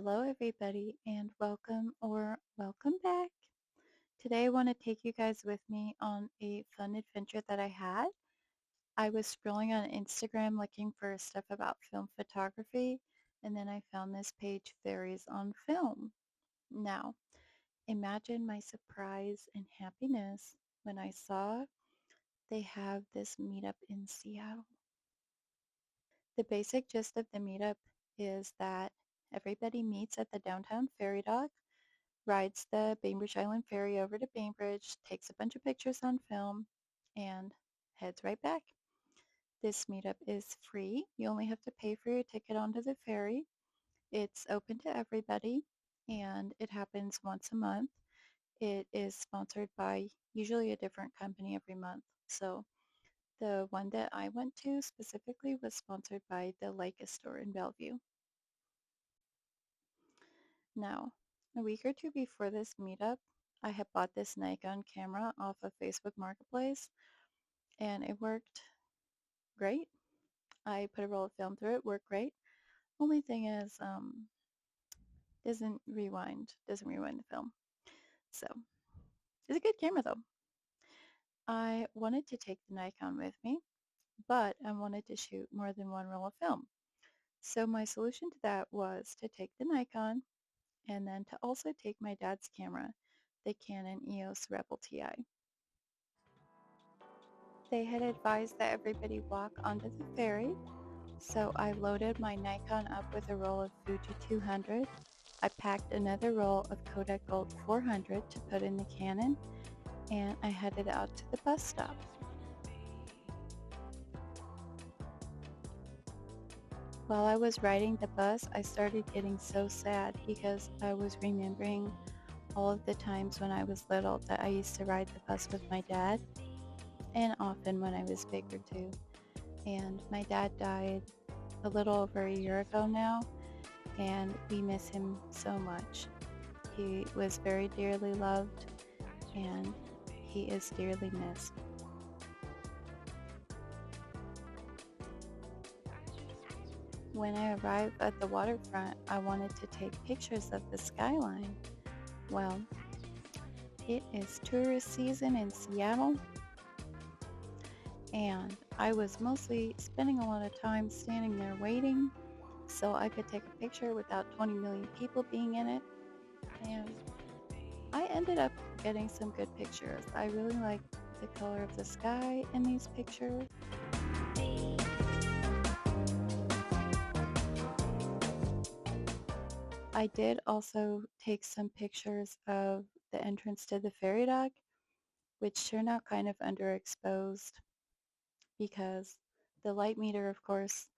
Hello, everybody, and welcome back. Today, I want to take you guys with me on a fun adventure that I had. I was scrolling on Instagram looking for stuff about film photography, and then I found this page, Ferries on Film. Now, imagine my surprise and happiness when I saw they have this meetup in Seattle. The basic gist of the meetup is that everybody meets at the downtown ferry dock, rides the Bainbridge Island ferry over to Bainbridge, takes a bunch of pictures on film, and heads right back. This meetup is free. You only have to pay for your ticket onto the ferry. It's open to everybody, and it happens once a month. It is sponsored by usually a different company every month. So the one that I went to specifically was sponsored by the Leica store in Bellevue. Now, a week or two before this meetup, I had bought this Nikon camera off of Facebook Marketplace, and it worked great. I put a roll of film through it, worked great. Only thing is, doesn't rewind the film. So, it's a good camera though. I wanted to take the Nikon with me, but I wanted to shoot more than one roll of film. So my solution to that was to take the Nikon and then to also take my dad's camera, the Canon EOS Rebel TI. They had advised that everybody walk onto the ferry, so I loaded my Nikon up with a roll of Fuji 200. I packed another roll of Kodak Gold 400 to put in the Canon, and I headed out to the bus stop. While I was riding the bus, I started getting so sad because I was remembering all of the times when I was little that I used to ride the bus with my dad, and often when I was bigger too. And my dad died a little over a year ago now, and we miss him so much. He was very dearly loved, and he is dearly missed. When I arrived at the waterfront, I wanted to take pictures of the skyline. Well, it is tourist season in Seattle, and I was mostly spending a lot of time standing there waiting so I could take a picture without 20 million people being in it. And I ended up getting some good pictures. I really liked the color of the sky in these pictures. I did also take some pictures of the entrance to the ferry dock, which turned out kind of underexposed because the light meter, of course,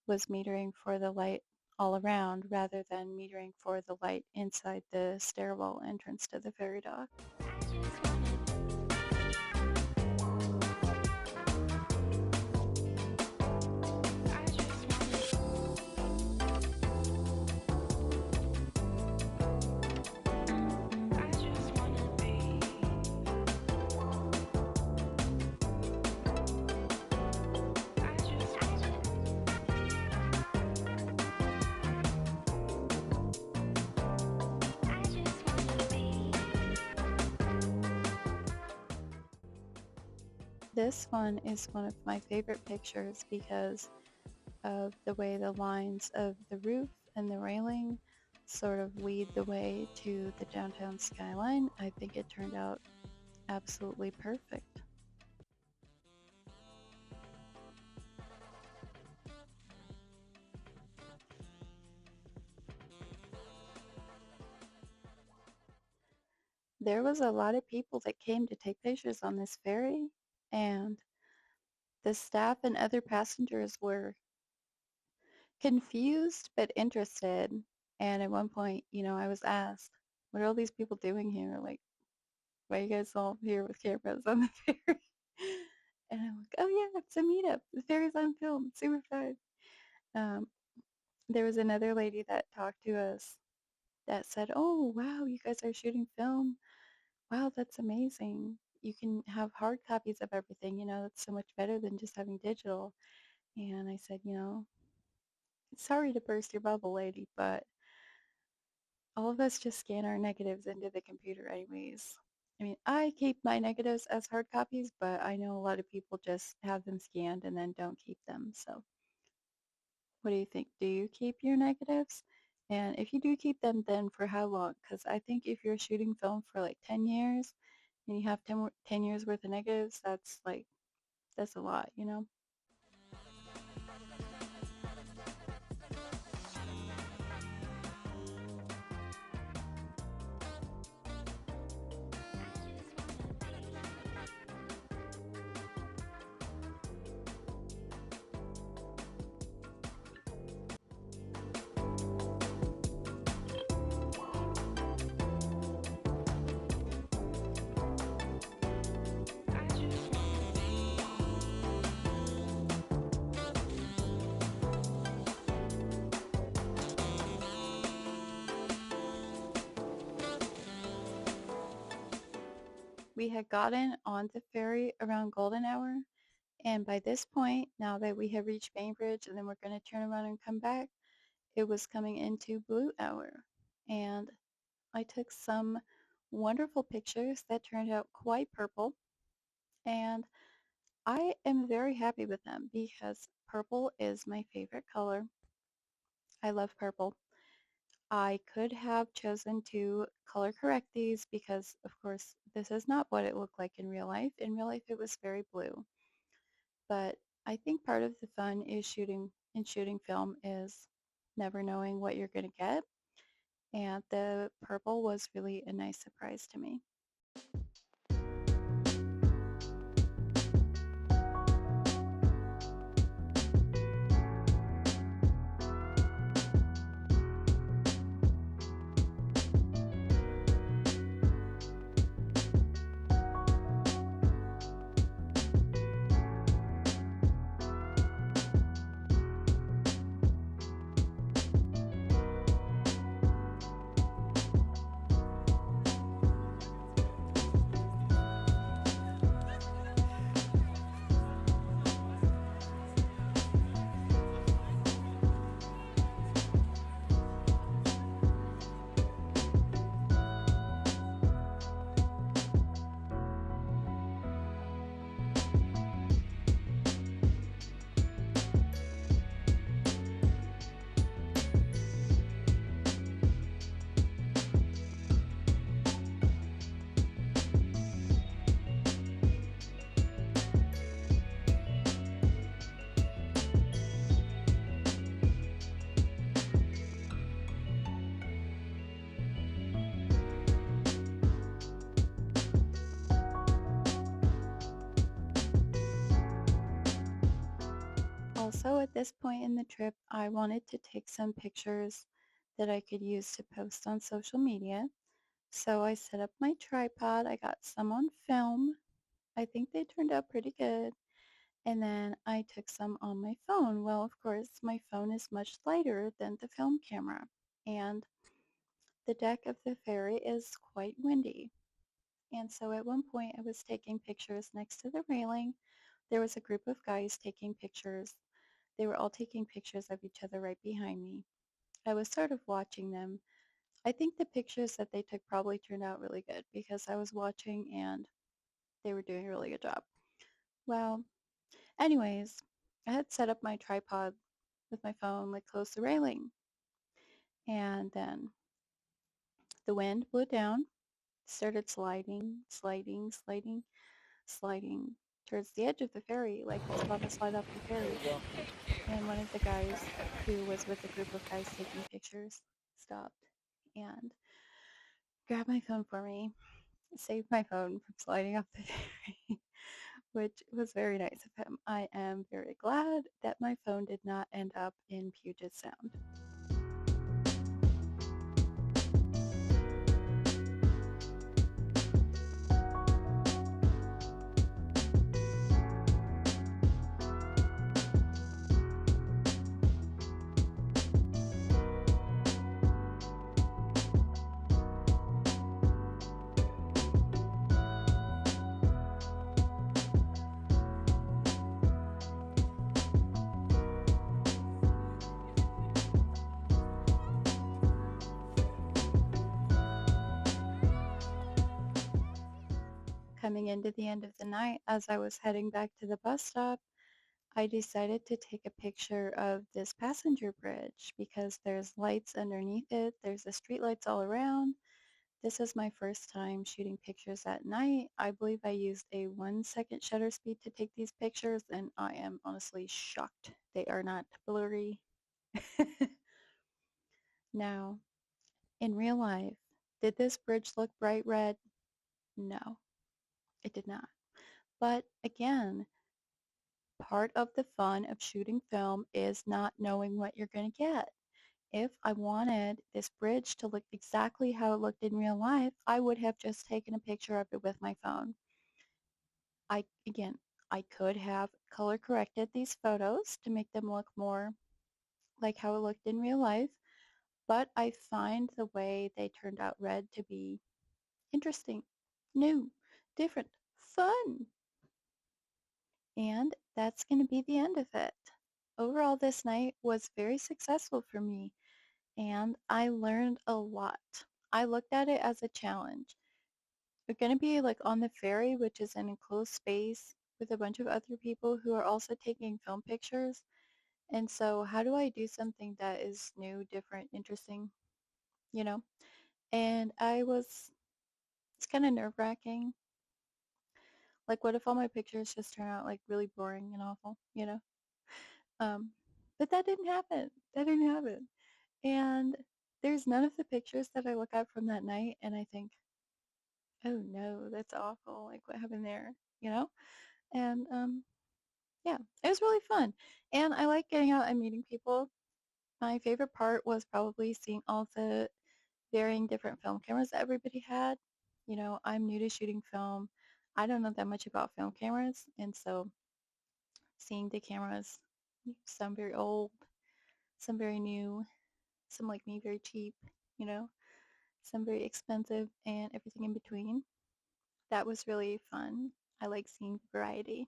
was metering for the light all around rather than metering for the light inside the stairwell entrance to the ferry dock. This one is one of my favorite pictures because of the way the lines of the roof and the railing sort of lead the way to the downtown skyline. I think it turned out absolutely perfect. There was a lot of people that came to take pictures on this ferry, and the staff and other passengers were confused but interested. And at one point, I was asked, what are all these people doing here? Like, why are you guys all here with cameras on the ferry? And I'm like, oh yeah, it's a meetup. The ferry's on film. It's super fun. Um, there was another lady that talked to us that said, oh, wow, you guys are shooting film. Wow, that's amazing. You can have hard copies of everything. That's so much better than just having digital. And I said, sorry to burst your bubble, lady, but all of us just scan our negatives into the computer anyways. I mean, I keep my negatives as hard copies, but I know a lot of people just have them scanned and then don't keep them. So what do you think? Do you keep your negatives? And if you do keep them, then for how long? Because I think if you're shooting film for like 10 years and you have 10 years worth of negatives, that's a lot, you know? We had gotten on the ferry around golden hour, and by this point, now that we have reached Bainbridge and then we're going to turn around and come back, it was coming into blue hour. And I took some wonderful pictures that turned out quite purple, and I am very happy with them because purple is my favorite color. I love purple. I could have chosen to color correct these because, of course, this is not what it looked like in real life. In real life, it was very blue. But I think part of the fun is shooting film is never knowing what you're going to get. And the purple was really a nice surprise to me. Also, at this point in the trip, I wanted to take some pictures that I could use to post on social media. So I set up my tripod. I got some on film. I think they turned out pretty good. And then I took some on my phone. Well, of course, my phone is much lighter than the film camera. And the deck of the ferry is quite windy. And so at one point I was taking pictures next to the railing. There was a group of guys taking pictures. They were all taking pictures of each other right behind me. I was sort of watching them. I think the pictures that they took probably turned out really good because I was watching and they were doing a really good job. Well, anyways, I had set up my tripod with my phone like close to the railing. And then the wind blew down, started sliding towards the edge of the ferry, like it's about to slide off the ferry. And one of the guys who was with a group of guys taking pictures stopped and grabbed my phone for me, saved my phone from sliding off the ferry, which was very nice of him. I am very glad that my phone did not end up in Puget Sound. coming into the end of the night, as I was heading back to the bus stop, I decided to take a picture of this passenger bridge because there's lights underneath it. There's the street lights all around. This is my first time shooting pictures at night. I believe I used a 1-second shutter speed to take these pictures, and I am honestly shocked they are not blurry. Now, in real life, did this bridge look bright red? No, it did not. But again, part of the fun of shooting film is not knowing what you're going to get. If I wanted this bridge to look exactly how it looked in real life, I would have just taken a picture of it with my phone. Again, I could have color corrected these photos to make them look more like how it looked in real life, but I find the way they turned out red to be interesting, new, different, fun. And that's going to be the end of it. Overall, this night was very successful for me, and I learned a lot. I looked at it as a challenge. We're going to be like on the ferry, which is an enclosed space with a bunch of other people who are also taking film pictures. And so how do I do something that is new, different, interesting, you know? And it's kind of nerve-wracking. Like, what if all my pictures just turn out like really boring and awful, you know? Um, but that didn't happen. That didn't happen. And there's none of the pictures that I look at from that night and I think, oh no, that's awful. Like, what happened there, you know? And yeah, it was really fun. And I like getting out and meeting people. My favorite part was probably seeing all the varying different film cameras that everybody had. You know, I'm new to shooting film. I don't know that much about film cameras, and so seeing the cameras, some very old, some very new, some like me very cheap, you know, some very expensive, and everything in between. That was really fun. I like seeing variety.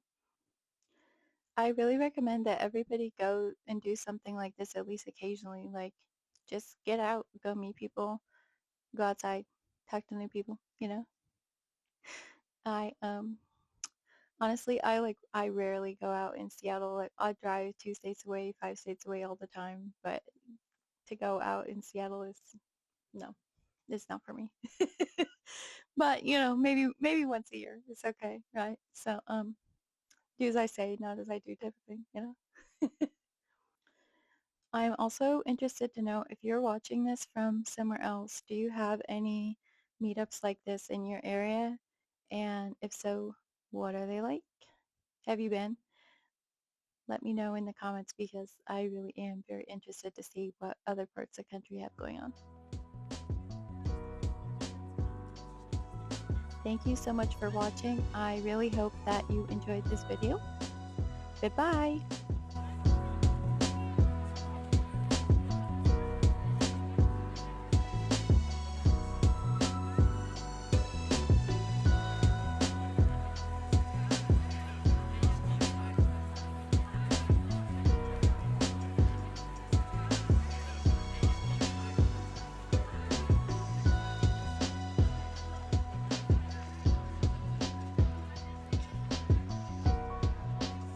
I really recommend that everybody go and do something like this at least occasionally. Like, just get out, go meet people, go outside, talk to new people, you know. I honestly, I rarely go out in Seattle. Like, I drive 2 states away, 5 states away all the time, but to go out in Seattle is no, it's not for me. But you know, maybe once a year. It's okay, right? So do as I say, not as I do type of thing, you know? I'm also interested to know if you're watching this from somewhere else, do you have any meetups like this in your area? And if so, what are they like? Have you been? Let me know in the comments because I really am very interested to see what other parts of the country have going on. Thank you so much for watching. I really hope that you enjoyed this video. Goodbye!